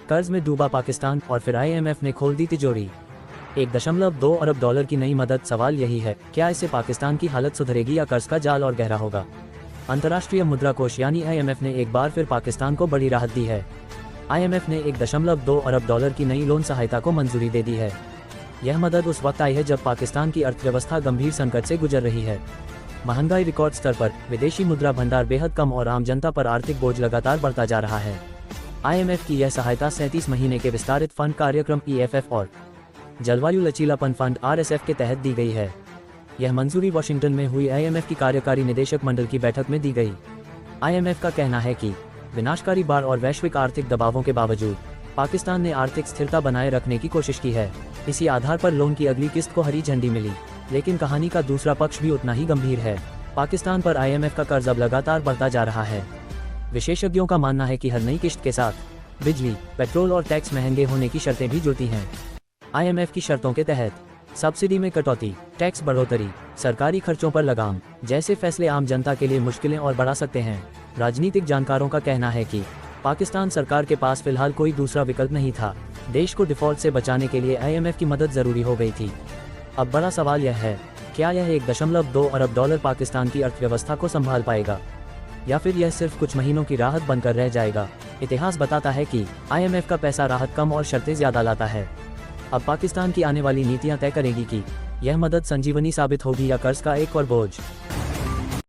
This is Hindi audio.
कर्ज में डूबा पाकिस्तान और फिर IMF ने खोल दी तिजोरी। 1.2 अरब डॉलर की नई मदद। सवाल यही है, क्या इससे पाकिस्तान की हालत सुधरेगी या कर्ज का जाल और गहरा होगा? अंतर्राष्ट्रीय मुद्रा कोष यानी IMF ने एक बार फिर पाकिस्तान को बड़ी राहत दी है। IMF ने 1.2 अरब डॉलर की नई लोन सहायता को मंजूरी दे दी है। यह मदद उस वक्त आई है जब पाकिस्तान की अर्थव्यवस्था गंभीर संकट से गुजर रही है। महंगाई रिकॉर्ड स्तर पर, विदेशी मुद्रा भंडार बेहद कम और आम जनता पर आर्थिक बोझ लगातार बढ़ता जा रहा है। IMF की यह सहायता 37 महीने के विस्तारित फंड कार्यक्रम EFF और जलवायु लचीलापन फंड RSF के तहत दी गई है। यह मंजूरी वॉशिंगटन में हुई IMF की कार्यकारी निदेशक मंडल की बैठक में दी गई। IMF का कहना है कि विनाशकारी बाढ़ और वैश्विक आर्थिक दबावों के बावजूद पाकिस्तान ने आर्थिक स्थिरता बनाए रखने की कोशिश की है। इसी आधार पर लोन की अगली किस्त को हरी झंडी मिली। लेकिन कहानी का दूसरा पक्ष भी उतना ही गंभीर है। पाकिस्तान पर IMF का कर्ज अब लगातार बढ़ता जा रहा है। विशेषज्ञों का मानना है कि हर नई किस्त के साथ बिजली, पेट्रोल और टैक्स महंगे होने की शर्तें भी जुड़ती हैं। IMF की शर्तों के तहत सब्सिडी में कटौती, टैक्स बढ़ोतरी, सरकारी खर्चों पर लगाम जैसे फैसले आम जनता के लिए मुश्किलें और बढ़ा सकते हैं। राजनीतिक जानकारों का कहना है कि पाकिस्तान सरकार के पास फिलहाल कोई दूसरा विकल्प नहीं था। देश को डिफॉल्ट से बचाने के लिए IMF की मदद जरूरी हो गई थी। अब बड़ा सवाल यह है, क्या यह 1.2 अरब डॉलर पाकिस्तान की अर्थव्यवस्था को संभाल पाएगा या फिर यह सिर्फ कुछ महीनों की राहत बनकर रह जाएगा? इतिहास बताता है कि IMF का पैसा राहत कम और शर्तें ज्यादा लाता है। अब पाकिस्तान की आने वाली नीतियां तय करेगी कि यह मदद संजीवनी साबित होगी या कर्ज का एक और बोझ।